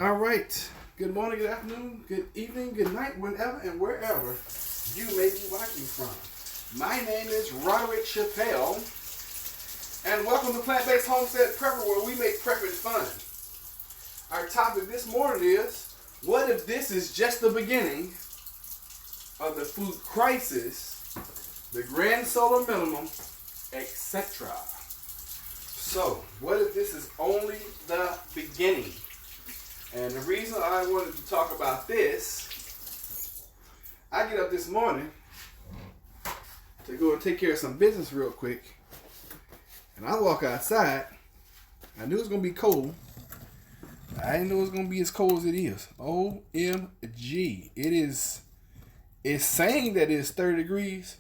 All right. Good morning, good afternoon, good evening, good night, whenever and wherever you may be watching from. My name is Roderick Chappelle, and welcome to Plant-Based Homestead Prepper, where we make prepping fun. Our topic this morning is, what if this is just the beginning of the food crisis, the grand solar minimum, etc.? So, what if this is only the beginning? And the reason I wanted to talk about this, I get up this morning to go and take care of some business real quick. And I walk outside. I knew it was going to be cold. I didn't know it was going to be as cold as it is. OMG. It's saying that it's 30 degrees,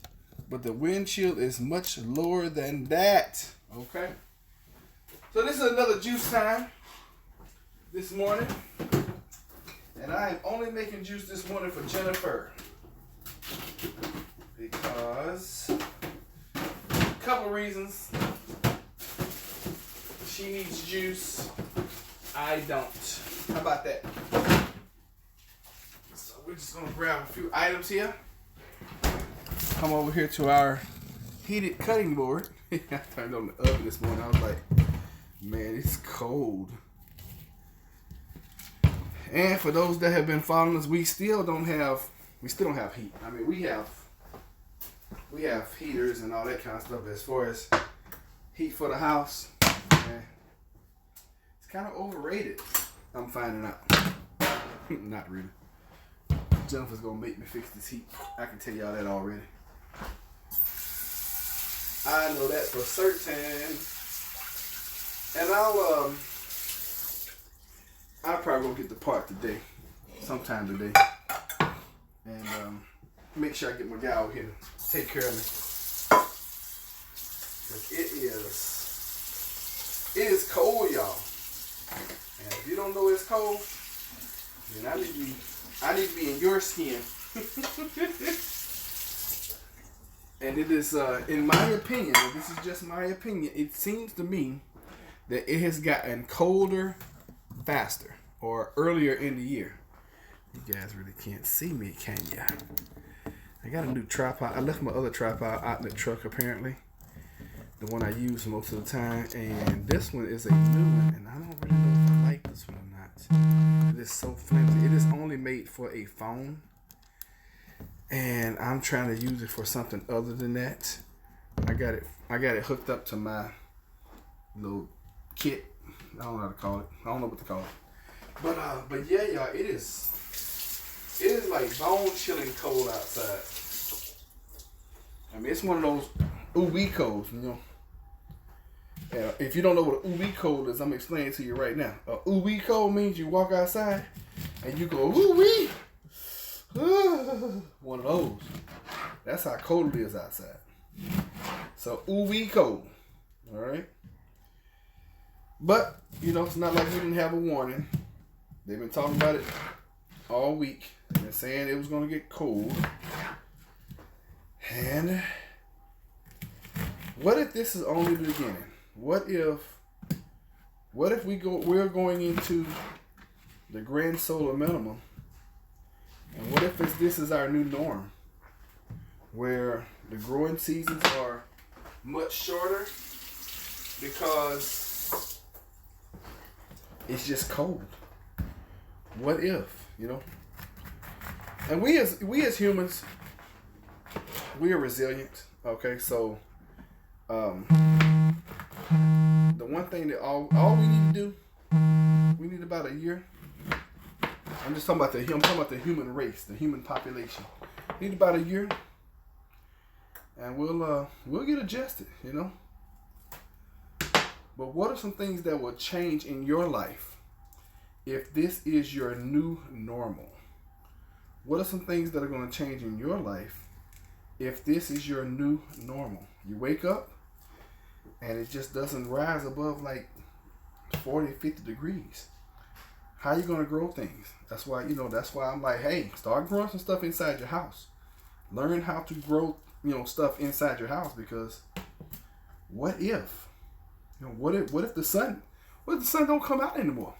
but the wind chill is much lower than that. Okay? So this is another juice time this morning, and I am only making juice this morning for Jennifer because a couple reasons. She needs juice, I don't. How about that? So we're just gonna grab a few items here, come over here to our heated cutting board. I turned on the oven this morning. I was like, man, it's cold. And for those that have been following us, we still don't have heat. I mean, we have heaters and all that kind of stuff. As far as heat for the house, man, it's kind of overrated. I'm finding out. Not really. Jennifer's gonna make me fix this heat. I can tell y'all that already. I know that for certain. And I'll probably go get the part today, sometime today, and make sure I get my guy out here to take care of me. Cause it is cold, y'all. And if you don't know it's cold, then I need to be in your skin. And it is, in my opinion, and this is just my opinion, it seems to me that it has gotten colder faster or earlier in the year. You guys really can't see me, can ya? I got a new tripod. I left my other tripod out in the truck, apparently. The one I use most of the time. And this one is a new one, and I don't really know if I like this one or not. It is so flimsy. It is only made for a phone, and I'm trying to use it for something other than that. I got it hooked up to my little kit. I don't know how to call it. I don't know what to call it. But yeah, y'all, it is like bone chilling cold outside. I mean, it's one of those ooh-wee colds, you know. If you don't know what an ooh-wee cold is, I'm explaining to you right now. A ooh-wee cold means you walk outside and you go ooh-wee. One of those. That's how cold it is outside. So ooh-wee cold. All right. But, you know, it's not like we didn't have a warning. They've been talking about it all week. They've been saying it was going to get cold. And what if this is only the beginning? What if we're going into the grand solar minimum? And what if this is our new norm? Where the growing seasons are much shorter because it's just cold. What if, you know? And we as humans, we are resilient. Okay, so the one thing that all we need to do, we need about a year. I'm talking about the human race, the human population. We need about a year, and we'll get adjusted, you know. But what are some things that will change in your life if this is your new normal? What are some things that are going to change in your life if this is your new normal? You wake up and it just doesn't rise above like 40, 50 degrees. How are you going to grow things? That's why I'm like, hey, start growing some stuff inside your house. Learn how to grow, stuff inside your house, because what if? What if the sun don't come out anymore?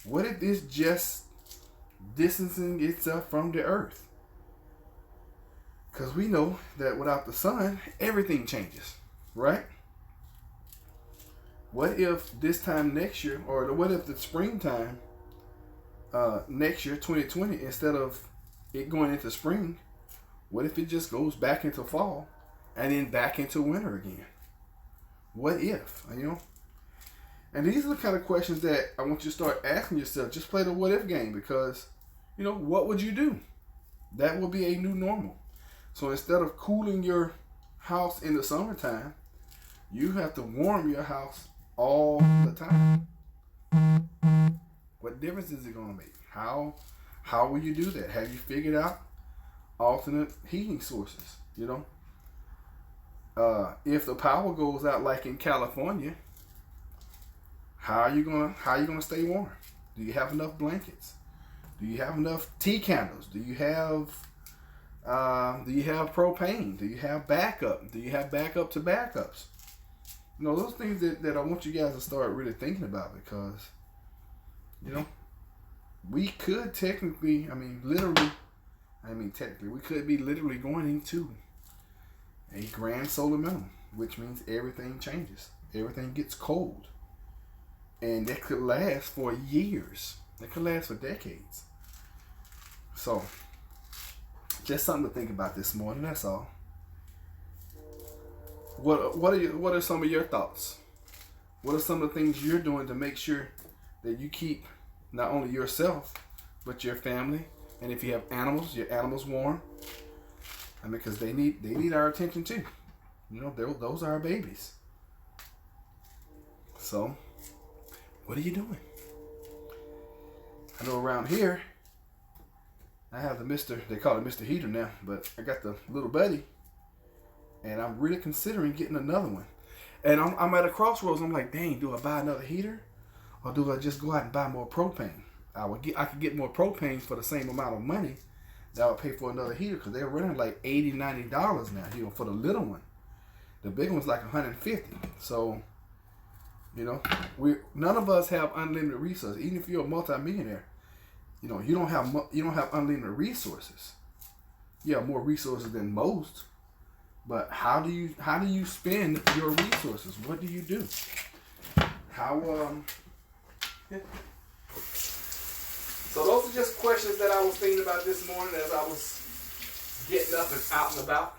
What if it's just distancing itself from the earth? Because we know that without the sun, everything changes, right? What if this time next year, or what if the springtime next year, 2020, instead of it going into spring, what if it just goes back into fall and then back into winter again? What if, you know? And these are the kind of questions that I want you to start asking yourself. Just play the what if game, because, you know, what would you do? That will be a new normal. So instead of cooling your house in the summertime, you have to warm your house all the time. What difference is it going to make? How will you do that? Have you figured out alternate heating sources? You know, if the power goes out like in California, how are you gonna stay warm? Do you have enough blankets? Do you have enough tea candles? Do you have propane? Do you have backup? Do you have backup to backups? You know, those things that I want you guys to start really thinking about, because, you know, we could technically, we could be literally going into a grand solar minimum, which means everything changes. Everything gets cold. And that could last for years. That could last for decades. So, just something to think about this morning, that's all. What are some of your thoughts? What are some of the things you're doing to make sure that you keep not only yourself, but your family, and if you have animals, your animals warm? I mean, because they need our attention too. You know, those are our babies. So, what are you doing? I know around here, I have they call it Mr. Heater now, but I got the little buddy, and I'm really considering getting another one. And I'm at a crossroads. I'm like, dang, do I buy another heater, or do I just go out and buy more propane? I could get more propane for the same amount of money that I would pay for another heater, because they're running like $80, $90 now, you know, for the little one. The big one's like $150. So, you know, none of us have unlimited resources. Even if you're a multimillionaire, you know, you don't have unlimited resources. You have more resources than most, but how do you spend your resources? What do you do? So those are just questions that I was thinking about this morning as I was getting up and out and about.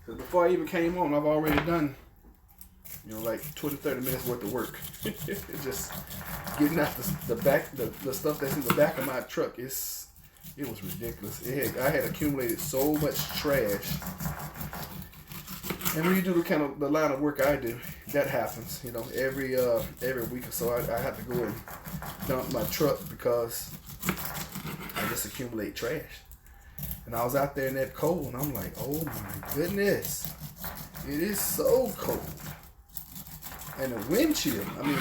Because before I even came home, I've already done, you know, like 20, 30 minutes worth of work. Just getting out the stuff that's in the back of my truck. It was ridiculous. I had accumulated so much trash. And when you do the line of work I do, that happens. You know, every week or so, I have to go and dump my truck because I just accumulate trash. And I was out there in that cold, and I'm like, oh my goodness, it is so cold. And the wind chill, I mean,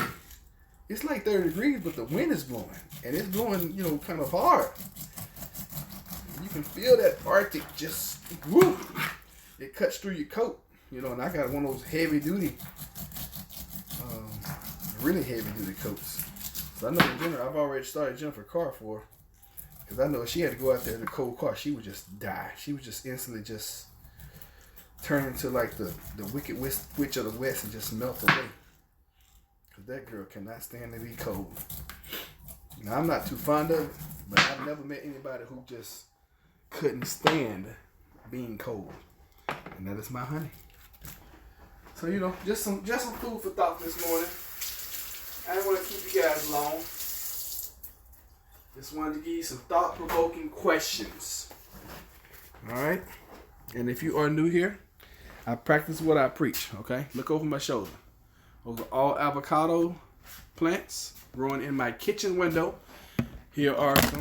it's like 30 degrees, but the wind is blowing, and it's blowing, you know, kind of hard. You can feel that Arctic just, whoo, it cuts through your coat, you know. And I got one of those heavy duty, really heavy duty coats. So I know I've already started Jennifer car for her, because I know if she had to go out there in a cold car, she would just die. She would just instantly just turn into like the wicked witch of the west and just melt away. Because that girl cannot stand to be cold. Now, I'm not too fond of it, but I've never met anybody who just couldn't stand being cold. And that is my honey. So, you know, just some food for thought this morning. I didn't want to keep you guys long. Just wanted to give you some thought-provoking questions. Alright? And if you are new here, I practice what I preach, okay? Look over my shoulder. Those are all avocado plants growing in my kitchen window. Here are some,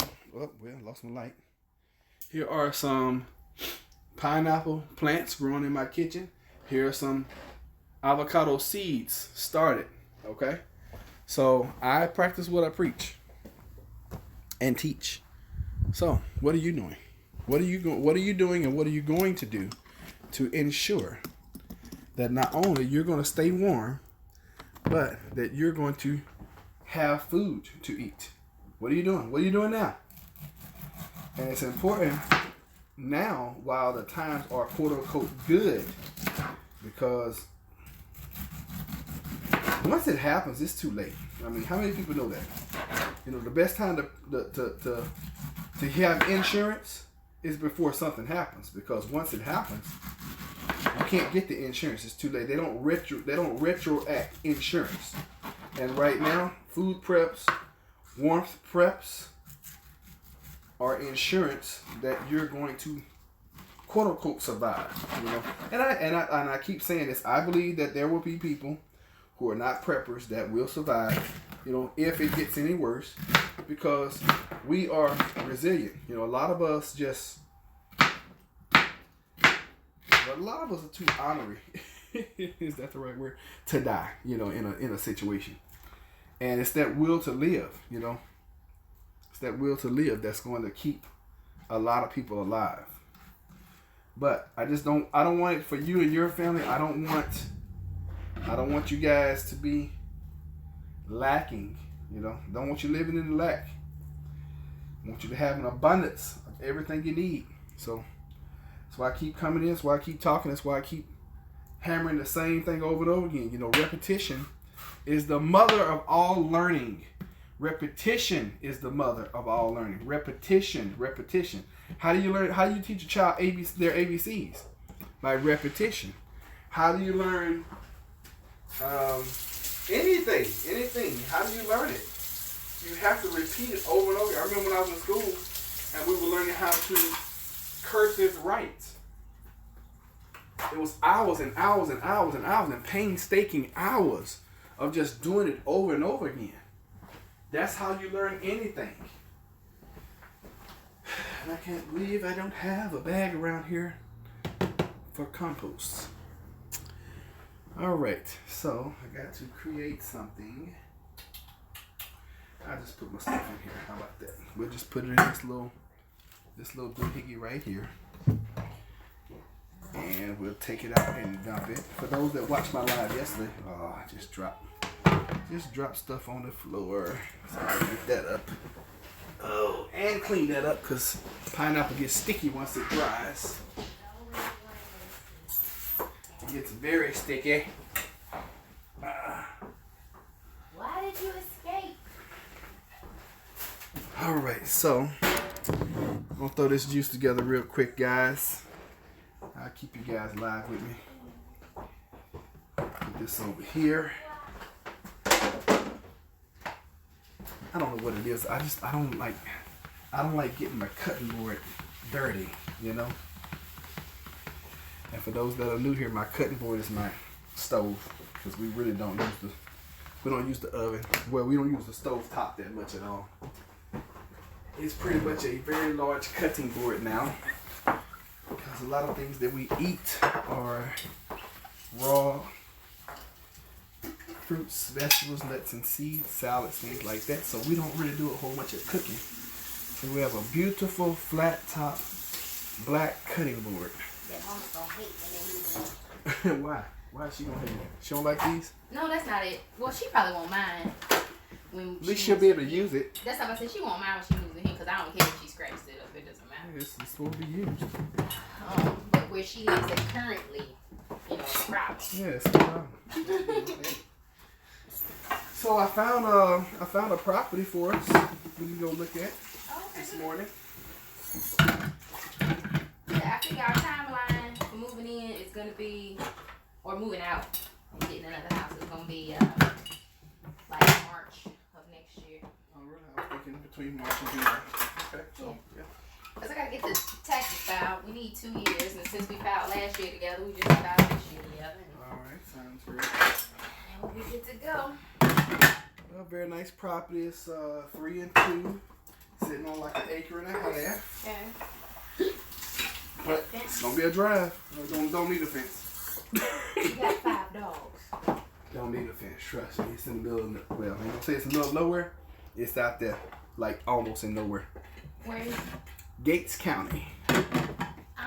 lost my light. Here are some pineapple plants growing in my kitchen. Here are some avocado seeds started, okay? So I practice what I preach and teach. So what are you doing? What are you doing, and what are you going to do to ensure that not only you're going to stay warm, but that you're going to have food to eat. What are you doing? What are you doing now? And it's important now while the times are quote unquote good, because once it happens, it's too late. I mean, how many people know that? You know, the best time to have insurance is before something happens, because once it happens, you can't get the insurance. It's too late. They don't retroact insurance. And right now, food preps, warmth preps are insurance that you're going to quote unquote survive. You know, and I keep saying this. I believe that there will be people who are not preppers that will survive, you know, if it gets any worse, because we are resilient. You know, a lot of us are too honorary. Is that the right word? To die, you know, in a situation. And it's that will to live, you know. It's that will to live that's going to keep a lot of people alive. But I don't want it for you and your family. I don't want you guys to be lacking, you know. Don't want you living in lack. I want you to have an abundance of everything you need. So that's why I keep coming in. That's why I keep talking. That's why I keep hammering the same thing over and over again. You know, repetition is the mother of all learning. Repetition is the mother of all learning. Repetition. How do you learn? How do you teach a child their ABCs? By repetition. How do you learn anything? How do you learn it? You have to repeat it over and over. I remember when I was in school and we were learning how to cursive write. It was hours and hours and hours and hours and painstaking hours of just doing it over and over again. That's how you learn anything. And I can't believe I don't have a bag around here for compost. All right, so I got to create something. I just put my stuff in here. How about that? We'll just put it in this little doohickey right here. And we'll take it out and dump it. For those that watched my live yesterday, I just dropped stuff on the floor. So I'll get that up. Oh, and clean that up, because pineapple gets sticky once it dries. It gets very sticky. Why did you escape? Alright, so I'm gonna throw this juice together real quick, guys. I'll keep you guys live with me. Put this over here. I don't know what it is. I don't like getting my cutting board dirty, you know. And for those that are new here, my cutting board is my stove, because we really don't use the oven. Well, we don't use the stove top that much at all. It's pretty much a very large cutting board now, because a lot of things that we eat are raw fruits, vegetables, nuts and seeds, salads, things like that. So we don't really do a whole bunch of cooking. So we have a beautiful flat top black cutting board. That mama's gonna hate when they use it. Why? Why is she gonna hate it? She don't like these? No, that's not it. Well, she probably won't mind. At least she'll be able to use it. That's how I said she won't mind when she uses it, because I don't care if she scrapes it up. It doesn't matter. It's supposed to be used. But where she lives at currently, you know, it's a problem. Yeah, it's a problem. So I found a property for us. We can go look at this morning. Yeah, I think our timeline for moving in is gonna be, or moving out and getting another house is gonna be like March of next year. Oh, really? I was thinking between March and July. Okay, so yeah. Because I gotta get the taxes filed. We need 2 years, and since we filed last year together, we just filed this year together. All right, sounds great. And we'll be good to go. Well, very nice property. It's 3 and 2, sitting on like 1.5 acres. Okay. But it's gonna be a drive. Don't need a fence. You got 5 dogs. Don't need a fence. Trust me. It's in the middle of I ain't gonna say it's in the middle of nowhere. It's out there, like almost in nowhere. Where is it? Gates County. I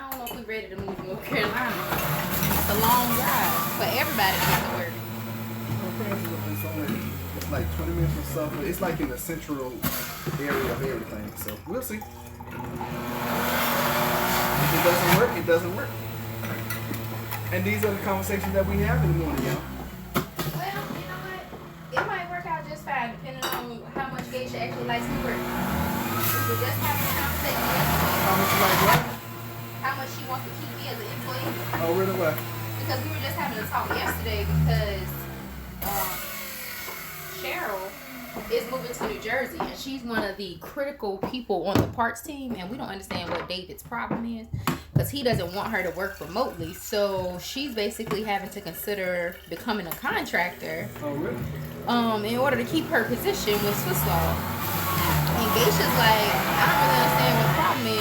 don't know if we're ready to move to North Carolina. It's a long drive for everybody to get to work. Okay, it's only like 20 minutes from Suffolk. It's like in the central area of everything. So we'll see. If it doesn't work, it doesn't work. And these are the conversations that we have in the morning, y'all. Well, you know what? It might work out just fine depending on how much Geisha actually likes to work. We were just having a conversation yesterday. How much you like what? How much she wants to keep me as an employee. Oh, really what? Because we were just having a talk yesterday because Cheryl is moving to New Jersey and she's one of the critical people on the parts team, and we don't understand what David's problem is because he doesn't want her to work remotely. So she's basically having to consider becoming a contractor. Oh, really? In order to keep her position with Swiss Law. And Geisha's like, I don't really understand what the problem is.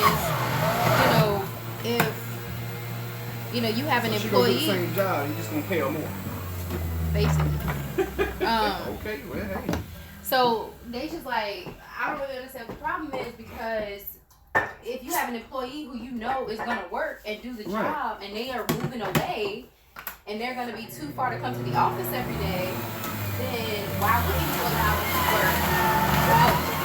If you have an so employee. She gonna do the same job, you're just gonna pay her more. Basically. Okay, well, hey. So Geisha's like, I don't really understand what the problem is because if you have an employee who you know is gonna work and do the job and they are moving away and they're gonna be too far to come to the office every day, then why wouldn't you allow them to work remotely?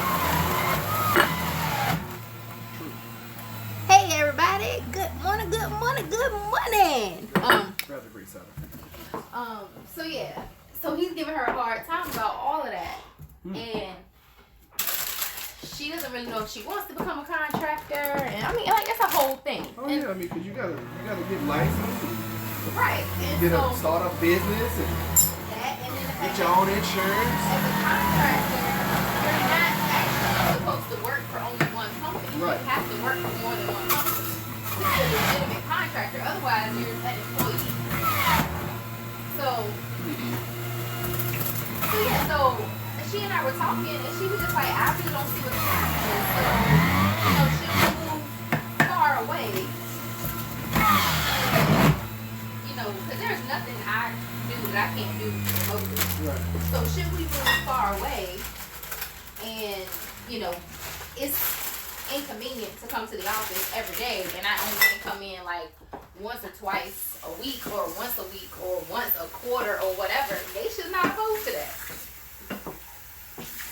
Hey everybody, good morning, good morning, good morning. Rather great salad. So yeah, so he's giving her a hard time about all of that, and she doesn't really know if she wants to become a contractor, and I mean, like, that's a whole thing. Oh yeah, I mean, cause you gotta get licensed, right? And get so, a startup business, and that, and then the get fact your own insurance. as a contractor, you're not actually supposed to work for only one company. Right. You have to work for more than one company to be a legitimate contractor. Otherwise, you're an employee. So yeah, so she and I were talking, and she was just like, I really don't see what's happening. So, should we move far away? Because there's nothing I do that I can't do remotely. Right. So should we move far away? And it's inconvenient to come to the office every day, and I only can come in like once or twice a week, or once a week, or once a quarter, or whatever. They should not opposed to that.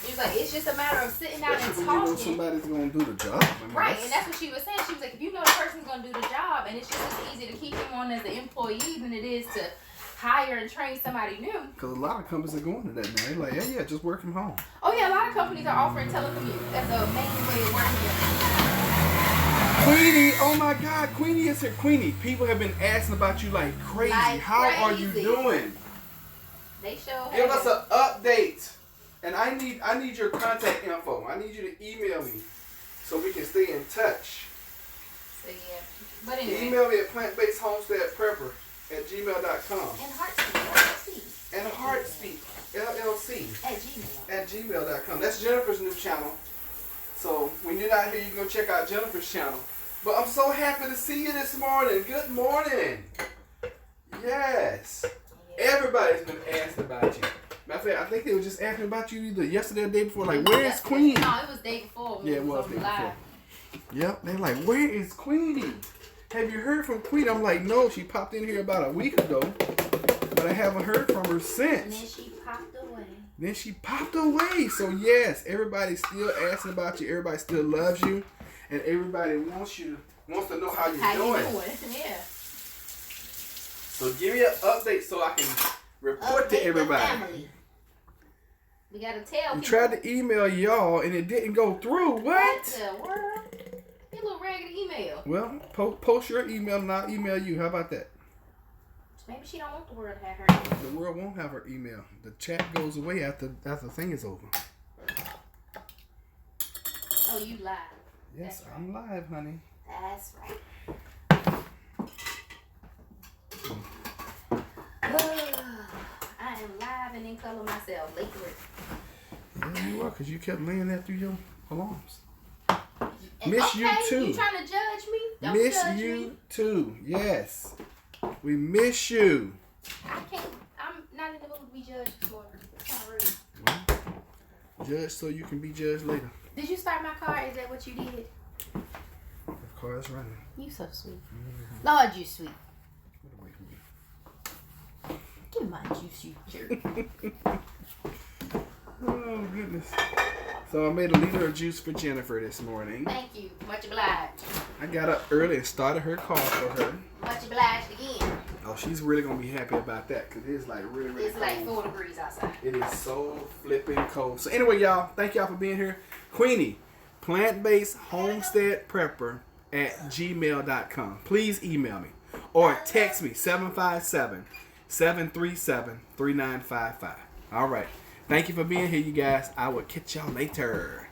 He was like, it's just a matter of sitting down and talking. Somebody's gonna do the job. I mean, right, and that's what she was saying. She was like, if you know the person's gonna do the job, and it's just as easy to keep them on as an employee than it is to hire and train somebody new. Because a lot of companies are going to that now. They're like, yeah, just work from home. Oh yeah, a lot of companies are offering telecommute as a main way of working. Queenie, oh my God, Queenie is here. Queenie, people have been asking about you like crazy. How are you doing? They show. Give us an update. And I need your contact info. I need you to email me so we can stay in touch. So yeah, but anyway. Email me at plantbasedhomesteadprepper@gmail.com. And Heartspeak LLC at gmail.com. That's Jennifer's new channel. So when you're not here, you can go check out Jennifer's channel. But I'm so happy to see you this morning. Good morning. Yes. Everybody's been asking about you. Matter of fact, I think they were just asking about you either yesterday or the day before. Like, where is Queenie? No, it was the day before. Yeah, it was the day before. Yep, they're like, where is Queenie? Have you heard from Queenie? I'm like, no, she popped in here about a week ago, but I haven't heard from her since. And then she popped away. So yes, everybody's still asking about you. Everybody still loves you, and everybody wants to know how you're doing. Yeah. So give me an update so I can report to everybody. We gotta tell. You tried to email y'all and it didn't go through. What? The world? Your little raggedy email. Well, post your email and I'll email you. How about that? Maybe she don't want the world to have her email. The world won't have her email. The chat goes away after the thing is over. Oh, you live. Yes, That's I'm live, honey. That's right. I am live and in color myself. Late work. Yeah, you are, because you kept laying that through your alarms. And Miss you too. You trying to judge me? Don't miss judge you me. too. Yes. We miss you. I'm not in the mood to be judged this morning. It's kind of rude. Well, judge so you can be judged later. Did you start my car? Is that what you did? The car is running. You so sweet. Mm-hmm. Lord, you sweet. Get away from me. Give me my juice, you jerk. Oh, goodness. So I made a liter of juice for Jennifer this morning. Thank you. Much obliged. I got up early and started her car for her. Much obliged again. Oh, she's really going to be happy about that because it's like really, really It's cold. like 4 degrees outside. It is so flipping cold. So anyway, y'all, thank y'all for being here. Queenie, plant-based homestead prepper at gmail.com. Please email me or text me 757-737-3955. All right. Thank you for being here, you guys. I will catch y'all later.